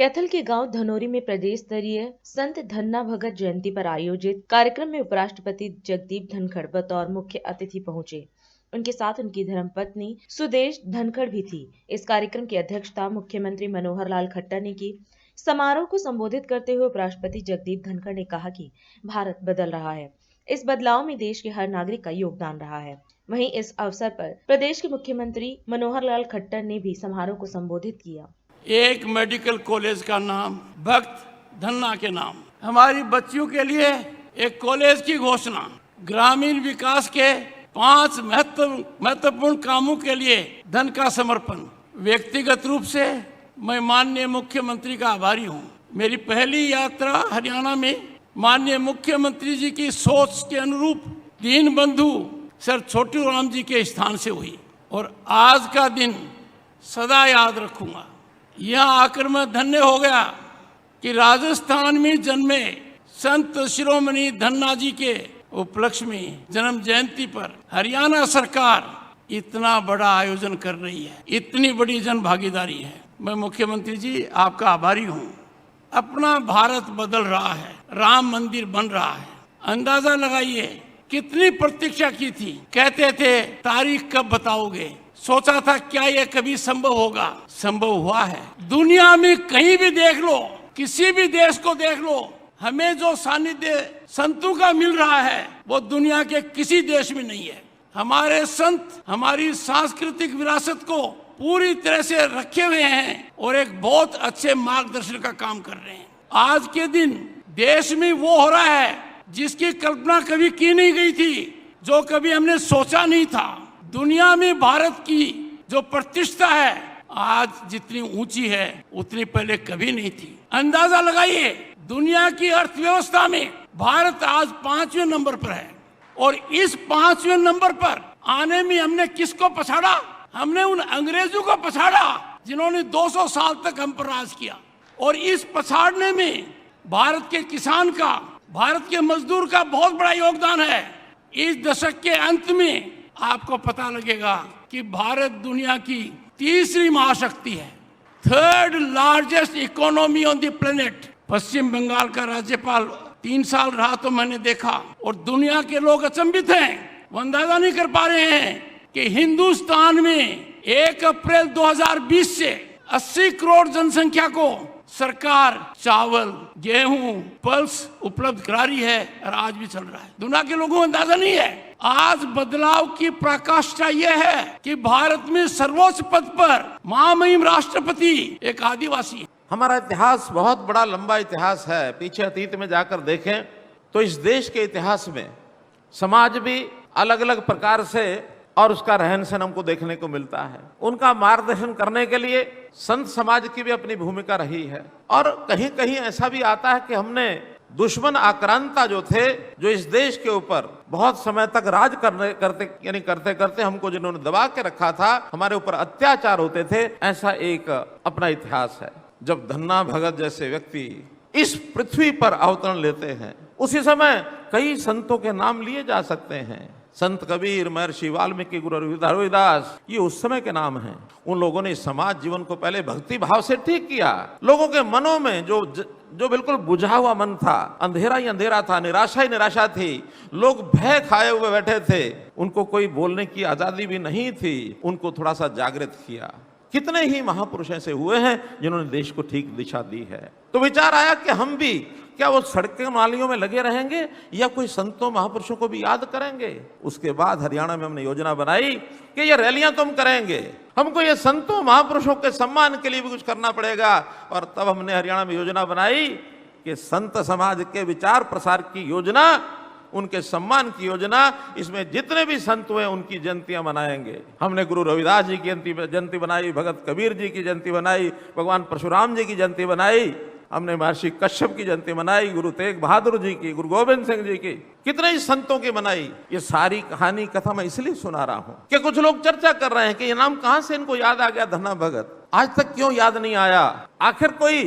कैथल के गांव धनोरी में प्रदेश स्तरीय संत धन्ना भगत जयंती पर आयोजित कार्यक्रम में उपराष्ट्रपति जगदीप धनखड़ बतौर मुख्य अतिथि पहुंचे। उनके साथ उनकी धर्मपत्नी सुदेश धनखड़ भी थी। इस कार्यक्रम की अध्यक्षता मुख्यमंत्री मनोहर लाल खट्टर ने की। समारोह को संबोधित करते हुए उपराष्ट्रपति जगदीप धनखड़ ने कहा कि भारत बदल रहा है। इस बदलाव में देश के हर नागरिक का योगदान रहा है। वहीं इस अवसर पर प्रदेश के मुख्यमंत्री मनोहर लाल खट्टर ने भी समारोह को संबोधित किया। एक मेडिकल कॉलेज का नाम भक्त धन्ना के नाम, हमारी बच्चियों के लिए एक कॉलेज की घोषणा, ग्रामीण विकास के 5 महत्वपूर्ण कामों के लिए धन का समर्पण। व्यक्तिगत रूप से मैं माननीय मुख्यमंत्री का आभारी हूँ। मेरी पहली यात्रा हरियाणा में माननीय मुख्यमंत्री जी की सोच के अनुरूप दीन बंधु सर छोटू राम जी के स्थान से हुई और आज का दिन सदा याद रखूंगा। यहाँ आकर मैं धन्य हो गया कि राजस्थान में जन्मे संत शिरोमणि धन्ना जी के उपलक्ष्य में जन्म जयंती पर हरियाणा सरकार इतना बड़ा आयोजन कर रही है, इतनी बड़ी जन भागीदारी है। मैं मुख्यमंत्री जी आपका आभारी हूँ। अपना भारत बदल रहा है, राम मंदिर बन रहा है। अंदाजा लगाइए कितनी प्रतीक्षा की थी। कहते थे तारीख कब बताओगे, सोचा था क्या ये कभी संभव होगा, संभव हुआ है। दुनिया में कहीं भी देख लो, किसी भी देश को देख लो, हमें जो सानिध्य संतों का मिल रहा है वो दुनिया के किसी देश में नहीं है। हमारे संत हमारी सांस्कृतिक विरासत को पूरी तरह से रखे हुए हैं और एक बहुत अच्छे मार्गदर्शन का काम कर रहे हैं। आज के दिन देश में वो हो रहा है जिसकी कल्पना कभी की नहीं गई थी, जो कभी हमने सोचा नहीं था। दुनिया में भारत की जो प्रतिष्ठा है आज जितनी ऊंची है उतनी पहले कभी नहीं थी। अंदाजा लगाइए दुनिया की अर्थव्यवस्था में भारत आज 5वें नंबर पर है और इस 5वें नंबर पर आने में हमने किसको पछाड़ा? हमने उन अंग्रेजों को पछाड़ा जिन्होंने 200 साल तक हम पर राज किया। और इस पछाड़ने में भारत के किसान का, भारत के मजदूर का बहुत बड़ा योगदान है। इस दशक के अंत में आपको पता लगेगा कि भारत दुनिया की तीसरी महाशक्ति है, 3rd largest economy on the planet. Paschim Bangal का राज्यपाल 3 साल रहा तो मैंने देखा और दुनिया के लोग अचंभित हैं, वो अंदाजा नहीं कर पा रहे हैं कि हिंदुस्तान में 1 अप्रैल 2020 से 80 करोड़ जनसंख्या को सरकार चावल, गेहूं, पल्स उपलब्ध करा रही है और आज भी चल रहा है। दुनिया के लोगों को अंदाजा नहीं है। आज बदलाव की प्रकाष्ठा यह है कि भारत में सर्वोच्च पद पर महामहिम राष्ट्रपति एक आदिवासी है। हमारा इतिहास बहुत बड़ा लंबा इतिहास है। पीछे अतीत में जाकर देखें तो इस देश के इतिहास में समाज भी अलग अलग प्रकार से और उसका रहन सहन हमको देखने को मिलता है। उनका मार्गदर्शन करने के लिए संत समाज की भी अपनी भूमिका रही है। और कहीं कहीं ऐसा भी आता है कि हमने दुश्मन आक्रांता जो थे, जो इस देश के ऊपर बहुत समय तक राज करते करते हमको जिन्होंने दबा के रखा था, हमारे ऊपर अत्याचार होते थे, ऐसा एक अपना इतिहास है। जब धन्ना भगत जैसे व्यक्ति इस पृथ्वी पर अवतरण लेते हैं, उसी समय कई संतों के नाम लिए जा सकते हैं। संत कबीर, महर्षि वाल्मीकि, गुरु रविदास, ये उस समय के नाम हैं। उन लोगों ने समाज जीवन को पहले भक्ति भाव से ठीक किया। लोगों के मनों में जो बिल्कुल बुझा हुआ मन था, अंधेरा ही अंधेरा था, निराशा ही निराशा थी, लोग भय खाए हुए बैठे थे, उनको कोई बोलने की आजादी भी नहीं थी, उनको थोड़ा सा जागृत किया। कितने ही महापुरुष ऐसे हुए हैं जिन्होंने देश को ठीक दिशा दी है। तो विचार आया कि हम भी क्या वो सड़कों नालियों में लगे रहेंगे या कोई संतों महापुरुषों को भी याद करेंगे। उसके बाद हरियाणा में हमने योजना बनाई कि ये रैलियां तो हम करेंगे, हमको ये संतों महापुरुषों के सम्मान के लिए भी कुछ करना पड़ेगा। और तब हमने हरियाणा में योजना बनाई कि संत समाज के विचार प्रसार की योजना, उनके सम्मान की योजना, इसमें जितने भी संत हुए उनकी जयंतियां मनाएंगे। हमने गुरु रविदास जी की जयंती बनाई, भगत कबीर जी की जयंती बनाई, भगवान परशुराम जी की जयंती बनाई, हमने महर्षि कश्यप की जयंती मनाई, गुरु तेग बहादुर जी की, गुरु गोविंद सिंह जी की, कितने ही संतों की मनाई। ये सारी कहानी कथा मैं इसलिए सुना रहा हूं कि कुछ लोग चर्चा कर रहे हैं कि ये नाम कहां से इनको याद आ गया धन्ना भगत, आज तक क्यों याद नहीं आया। आखिर कोई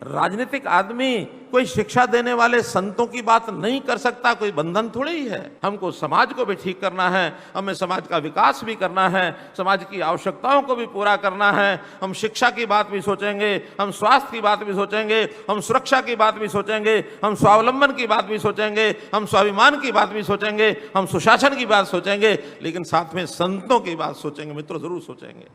राजनीतिक आदमी कोई शिक्षा देने वाले संतों की बात नहीं कर सकता, कोई बंधन थोड़ी ही है। हमको समाज को भी ठीक करना है, हमें समाज का विकास भी करना है, समाज की आवश्यकताओं को भी पूरा करना है। हम शिक्षा की बात भी सोचेंगे, हम स्वास्थ्य की बात भी सोचेंगे, हम सुरक्षा की बात भी सोचेंगे, हम स्वावलंबन की बात भी सोचेंगे, हम स्वाभिमान की बात भी सोचेंगे, हम सुशासन की बात सोचेंगे, लेकिन साथ में संतों की बात सोचेंगे मित्रों, जरूर सोचेंगे।